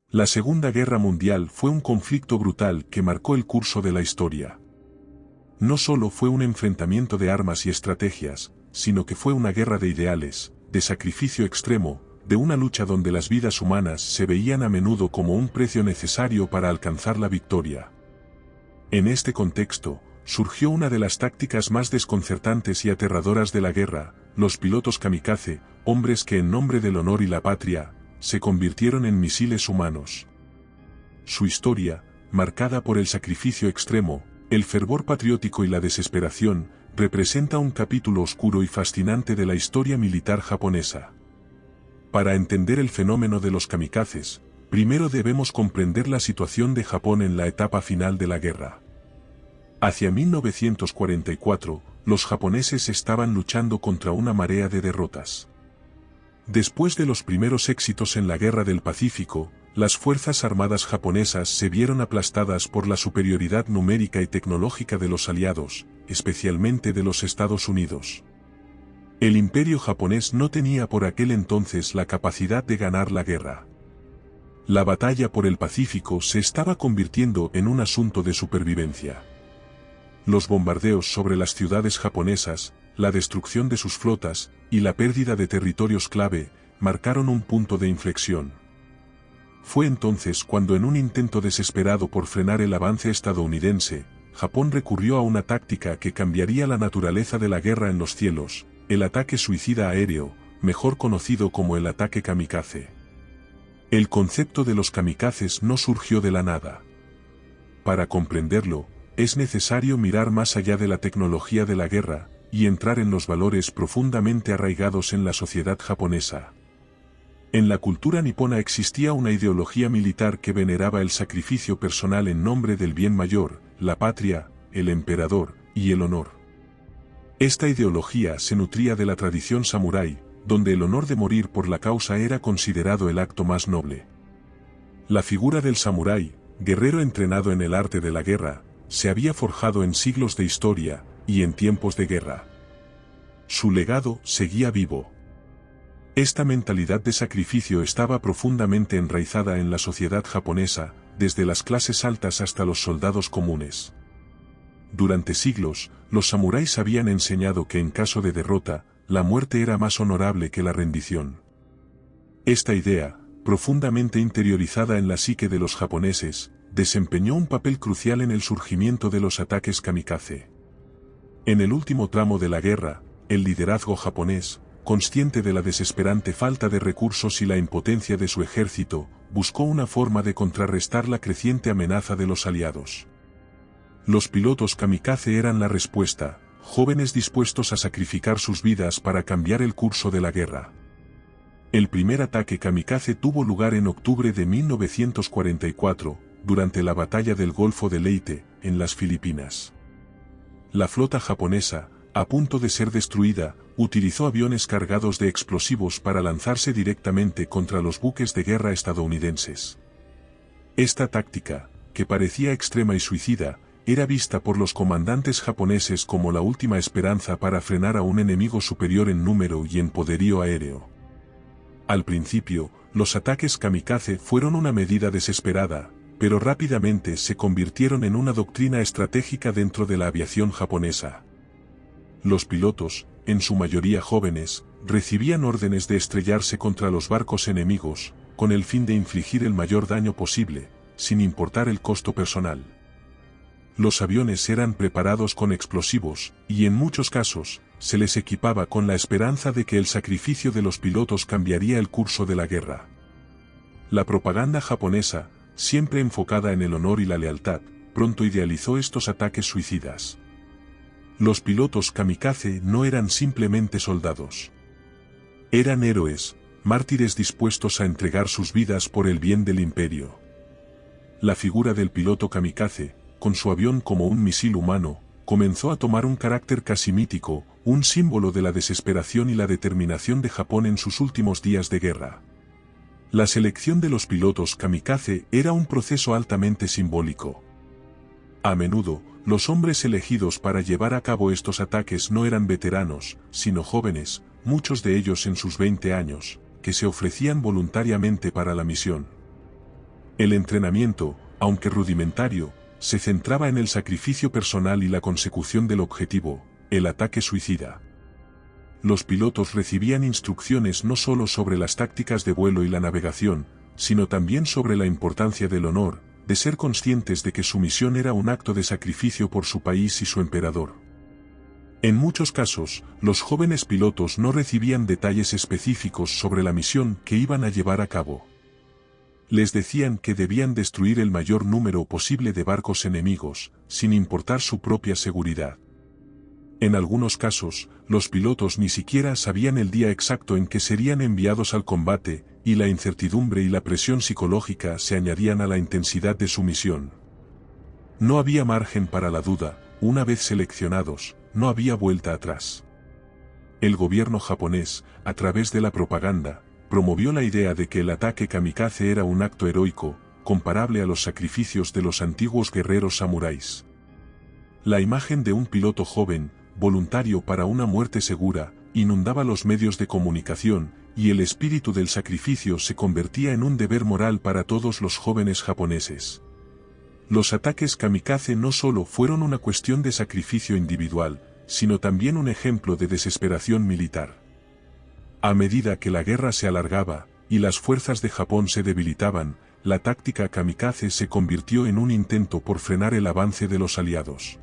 La Segunda Guerra Mundial fue un conflicto brutal que marcó el curso de la historia. No solo fue un enfrentamiento de armas y estrategias, sino que fue una guerra de ideales, de sacrificio extremo, de una lucha donde las vidas humanas se veían a menudo como un precio necesario para alcanzar la victoria. En este contexto, surgió una de las tácticas más desconcertantes y aterradoras de la guerra: los pilotos kamikaze, hombres que en nombre del honor y la patria, se convirtieron en misiles humanos. Su historia, marcada por el sacrificio extremo, el fervor patriótico y la desesperación, representa un capítulo oscuro y fascinante de la historia militar japonesa. Para entender el fenómeno de los kamikazes, primero debemos comprender la situación de Japón en la etapa final de la guerra. Hacia 1944, los japoneses estaban luchando contra una marea de derrotas. Después de los primeros éxitos en la Guerra del Pacífico, las fuerzas armadas japonesas se vieron aplastadas por la superioridad numérica y tecnológica de los aliados, especialmente de los Estados Unidos. El imperio japonés no tenía por aquel entonces la capacidad de ganar la guerra. La batalla por el Pacífico se estaba convirtiendo en un asunto de supervivencia. Los bombardeos sobre las ciudades japonesas, la destrucción de sus flotas, y la pérdida de territorios clave, marcaron un punto de inflexión. Fue entonces cuando, en un intento desesperado por frenar el avance estadounidense, Japón recurrió a una táctica que cambiaría la naturaleza de la guerra en los cielos: el ataque suicida aéreo, mejor conocido como el ataque kamikaze. El concepto de los kamikazes no surgió de la nada. Para comprenderlo, es necesario mirar más allá de la tecnología de la guerra, y entrar en los valores profundamente arraigados en la sociedad japonesa. En la cultura nipona existía una ideología militar que veneraba el sacrificio personal en nombre del bien mayor, la patria, el emperador, y el honor. Esta ideología se nutría de la tradición samurái, donde el honor de morir por la causa era considerado el acto más noble. La figura del samurái, guerrero entrenado en el arte de la guerra, se había forjado en siglos de historia, y en tiempos de guerra. Su legado seguía vivo. Esta mentalidad de sacrificio estaba profundamente enraizada en la sociedad japonesa, desde las clases altas hasta los soldados comunes. Durante siglos, los samuráis habían enseñado que en caso de derrota, la muerte era más honorable que la rendición. Esta idea, profundamente interiorizada en la psique de los japoneses, desempeñó un papel crucial en el surgimiento de los ataques kamikaze. En el último tramo de la guerra, el liderazgo japonés, consciente de la desesperante falta de recursos y la impotencia de su ejército, buscó una forma de contrarrestar la creciente amenaza de los aliados. Los pilotos kamikaze eran la respuesta, jóvenes dispuestos a sacrificar sus vidas para cambiar el curso de la guerra. El primer ataque kamikaze tuvo lugar en octubre de 1944, durante la batalla del Golfo de Leyte, en las Filipinas. La flota japonesa, a punto de ser destruida, utilizó aviones cargados de explosivos para lanzarse directamente contra los buques de guerra estadounidenses. Esta táctica, que parecía extrema y suicida, era vista por los comandantes japoneses como la última esperanza para frenar a un enemigo superior en número y en poderío aéreo. Al principio, los ataques kamikaze fueron una medida desesperada, pero rápidamente se convirtieron en una doctrina estratégica dentro de la aviación japonesa. Los pilotos, en su mayoría jóvenes, recibían órdenes de estrellarse contra los barcos enemigos, con el fin de infligir el mayor daño posible, sin importar el costo personal. Los aviones eran preparados con explosivos, y en muchos casos, se les equipaba con la esperanza de que el sacrificio de los pilotos cambiaría el curso de la guerra. La propaganda japonesa, siempre enfocada en el honor y la lealtad, pronto idealizó estos ataques suicidas. Los pilotos kamikaze no eran simplemente soldados. Eran héroes, mártires dispuestos a entregar sus vidas por el bien del imperio. La figura del piloto kamikaze, con su avión como un misil humano, comenzó a tomar un carácter casi mítico, un símbolo de la desesperación y la determinación de Japón en sus últimos días de guerra. La selección de los pilotos kamikaze era un proceso altamente simbólico. A menudo, los hombres elegidos para llevar a cabo estos ataques no eran veteranos, sino jóvenes, muchos de ellos en sus 20 años, que se ofrecían voluntariamente para la misión. El entrenamiento, aunque rudimentario, se centraba en el sacrificio personal y la consecución del objetivo, el ataque suicida. Los pilotos recibían instrucciones no solo sobre las tácticas de vuelo y la navegación, sino también sobre la importancia del honor, de ser conscientes de que su misión era un acto de sacrificio por su país y su emperador. En muchos casos, los jóvenes pilotos no recibían detalles específicos sobre la misión que iban a llevar a cabo. Les decían que debían destruir el mayor número posible de barcos enemigos, sin importar su propia seguridad. En algunos casos, los pilotos ni siquiera sabían el día exacto en que serían enviados al combate, y la incertidumbre y la presión psicológica se añadían a la intensidad de su misión. No había margen para la duda, una vez seleccionados, no había vuelta atrás. El gobierno japonés, a través de la propaganda, promovió la idea de que el ataque kamikaze era un acto heroico, comparable a los sacrificios de los antiguos guerreros samuráis. La imagen de un piloto joven, voluntario para una muerte segura, inundaba los medios de comunicación, y el espíritu del sacrificio se convertía en un deber moral para todos los jóvenes japoneses. Los ataques kamikaze no solo fueron una cuestión de sacrificio individual, sino también un ejemplo de desesperación militar. A medida que la guerra se alargaba, y las fuerzas de Japón se debilitaban, la táctica kamikaze se convirtió en un intento por frenar el avance de los aliados.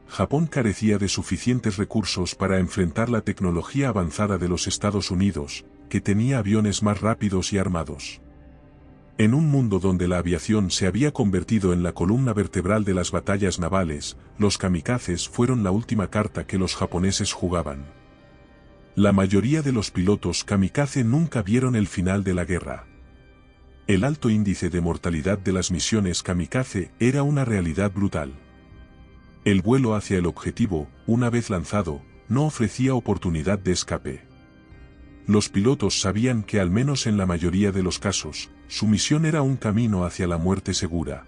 Japón carecía de suficientes recursos para enfrentar la tecnología avanzada de los Estados Unidos, que tenía aviones más rápidos y armados. En un mundo donde la aviación se había convertido en la columna vertebral de las batallas navales, los kamikazes fueron la última carta que los japoneses jugaban. La mayoría de los pilotos kamikaze nunca vieron el final de la guerra. El alto índice de mortalidad de las misiones kamikaze era una realidad brutal. El vuelo hacia el objetivo, una vez lanzado, no ofrecía oportunidad de escape. Los pilotos sabían que al menos en la mayoría de los casos, su misión era un camino hacia la muerte segura.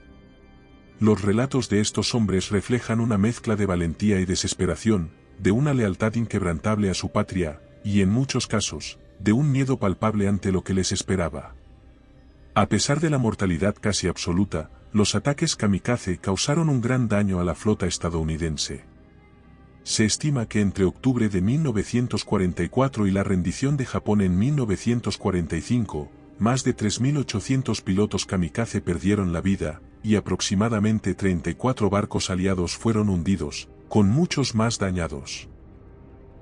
Los relatos de estos hombres reflejan una mezcla de valentía y desesperación, de una lealtad inquebrantable a su patria, y en muchos casos, de un miedo palpable ante lo que les esperaba. A pesar de la mortalidad casi absoluta, los ataques kamikaze causaron un gran daño a la flota estadounidense. Se estima que entre octubre de 1944 y la rendición de Japón en 1945, más de 3.800 pilotos kamikaze perdieron la vida, y aproximadamente 34 barcos aliados fueron hundidos, con muchos más dañados.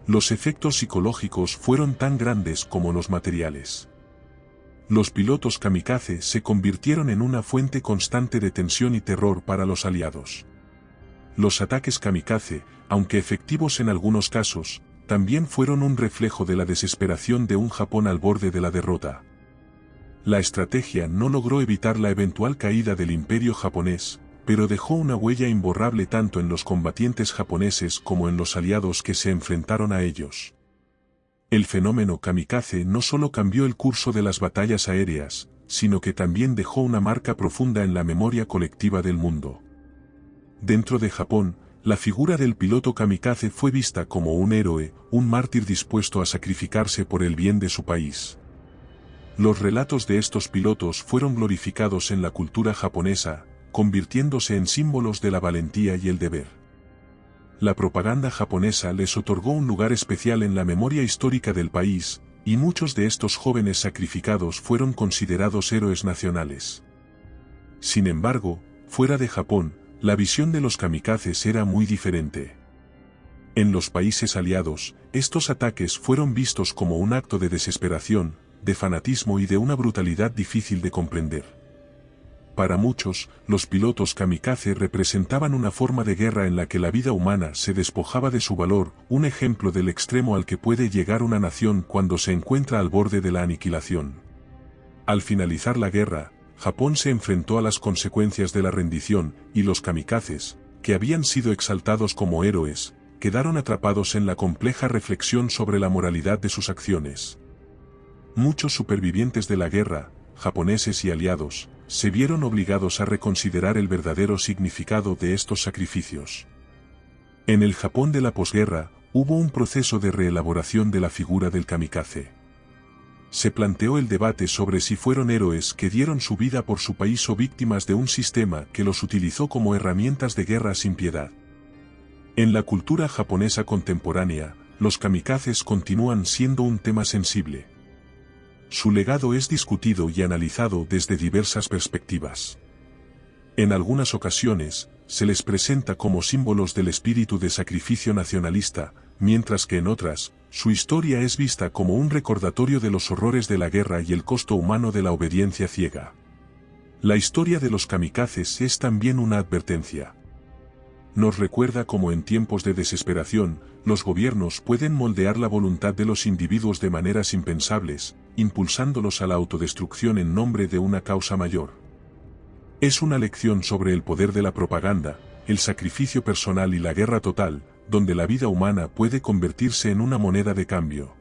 Los efectos psicológicos fueron tan grandes como los materiales. Los pilotos kamikaze se convirtieron en una fuente constante de tensión y terror para los aliados. Los ataques kamikaze, aunque efectivos en algunos casos, también fueron un reflejo de la desesperación de un Japón al borde de la derrota. La estrategia no logró evitar la eventual caída del imperio japonés, pero dejó una huella imborrable tanto en los combatientes japoneses como en los aliados que se enfrentaron a ellos. El fenómeno kamikaze no solo cambió el curso de las batallas aéreas, sino que también dejó una marca profunda en la memoria colectiva del mundo. Dentro de Japón, la figura del piloto kamikaze fue vista como un héroe, un mártir dispuesto a sacrificarse por el bien de su país. Los relatos de estos pilotos fueron glorificados en la cultura japonesa, convirtiéndose en símbolos de la valentía y el deber. La propaganda japonesa les otorgó un lugar especial en la memoria histórica del país, y muchos de estos jóvenes sacrificados fueron considerados héroes nacionales. Sin embargo, fuera de Japón, la visión de los kamikazes era muy diferente. En los países aliados, estos ataques fueron vistos como un acto de desesperación, de fanatismo y de una brutalidad difícil de comprender. Para muchos, los pilotos kamikaze representaban una forma de guerra en la que la vida humana se despojaba de su valor, un ejemplo del extremo al que puede llegar una nación cuando se encuentra al borde de la aniquilación. Al finalizar la guerra, Japón se enfrentó a las consecuencias de la rendición, y los kamikazes, que habían sido exaltados como héroes, quedaron atrapados en la compleja reflexión sobre la moralidad de sus acciones. Muchos supervivientes de la guerra, japoneses y aliados, se vieron obligados a reconsiderar el verdadero significado de estos sacrificios. En el Japón de la posguerra, hubo un proceso de reelaboración de la figura del kamikaze. se planteó el debate sobre si fueron héroes que dieron su vida por su país o víctimas de un sistema que los utilizó como herramientas de guerra sin piedad. En la cultura japonesa contemporánea, los kamikazes continúan siendo un tema sensible. Su legado es discutido y analizado desde diversas perspectivas. En algunas ocasiones, se les presenta como símbolos del espíritu de sacrificio nacionalista, mientras que en otras, su historia es vista como un recordatorio de los horrores de la guerra y el costo humano de la obediencia ciega. La historia de los kamikazes es también una advertencia. Nos recuerda cómo en tiempos de desesperación, los gobiernos pueden moldear la voluntad de los individuos de maneras impensables, impulsándolos a la autodestrucción en nombre de una causa mayor. Es una lección sobre el poder de la propaganda, el sacrificio personal y la guerra total, donde la vida humana puede convertirse en una moneda de cambio.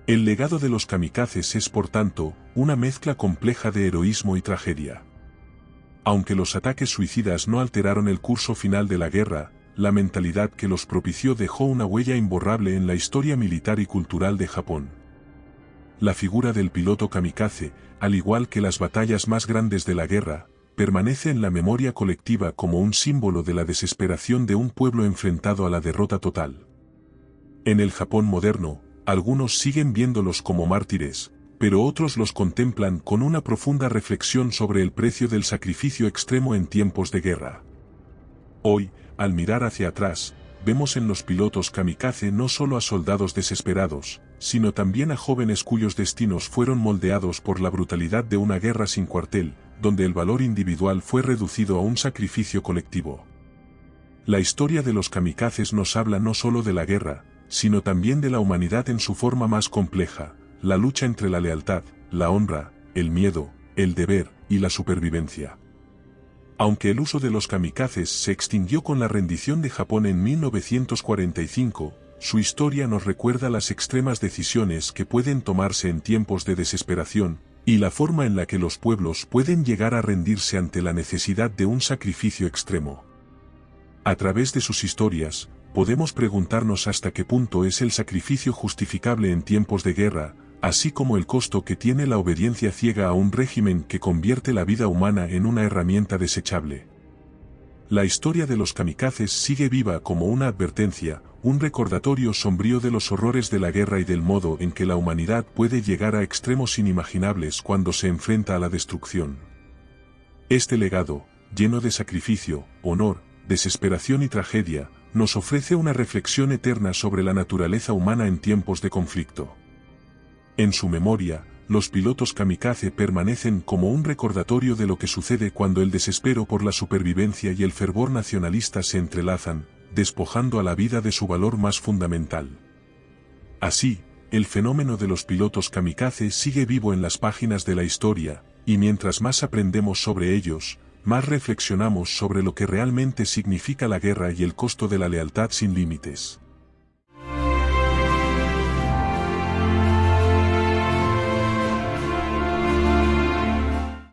El legado de los kamikazes es por tanto, una mezcla compleja de heroísmo y tragedia. Aunque los ataques suicidas no alteraron el curso final de la guerra, la mentalidad que los propició dejó una huella imborrable en la historia militar y cultural de Japón. La figura del piloto kamikaze, al igual que las batallas más grandes de la guerra, permanece en la memoria colectiva como un símbolo de la desesperación de un pueblo enfrentado a la derrota total. En el Japón moderno, algunos siguen viéndolos como mártires, pero otros los contemplan con una profunda reflexión sobre el precio del sacrificio extremo en tiempos de guerra. Hoy, al mirar hacia atrás, vemos en los pilotos kamikaze no solo a soldados desesperados, sino también a jóvenes cuyos destinos fueron moldeados por la brutalidad de una guerra sin cuartel, donde el valor individual fue reducido a un sacrificio colectivo. La historia de los kamikazes nos habla no solo de la guerra, sino también de la humanidad en su forma más compleja, la lucha entre la lealtad, la honra, el miedo, el deber y la supervivencia. Aunque el uso de los kamikazes se extinguió con la rendición de Japón en 1945, su historia nos recuerda las extremas decisiones que pueden tomarse en tiempos de desesperación, y la forma en la que los pueblos pueden llegar a rendirse ante la necesidad de un sacrificio extremo. A través de sus historias, podemos preguntarnos hasta qué punto es el sacrificio justificable en tiempos de guerra, así como el costo que tiene la obediencia ciega a un régimen que convierte la vida humana en una herramienta desechable. La historia de los kamikazes sigue viva como una advertencia, un recordatorio sombrío de los horrores de la guerra y del modo en que la humanidad puede llegar a extremos inimaginables cuando se enfrenta a la destrucción. Este legado, lleno de sacrificio, honor, desesperación y tragedia, nos ofrece una reflexión eterna sobre la naturaleza humana en tiempos de conflicto. En su memoria, los pilotos kamikaze permanecen como un recordatorio de lo que sucede cuando el desespero por la supervivencia y el fervor nacionalista se entrelazan, despojando a la vida de su valor más fundamental. Así, el fenómeno de los pilotos kamikaze sigue vivo en las páginas de la historia, y mientras más aprendemos sobre ellos, más reflexionamos sobre lo que realmente significa la guerra y el costo de la lealtad sin límites.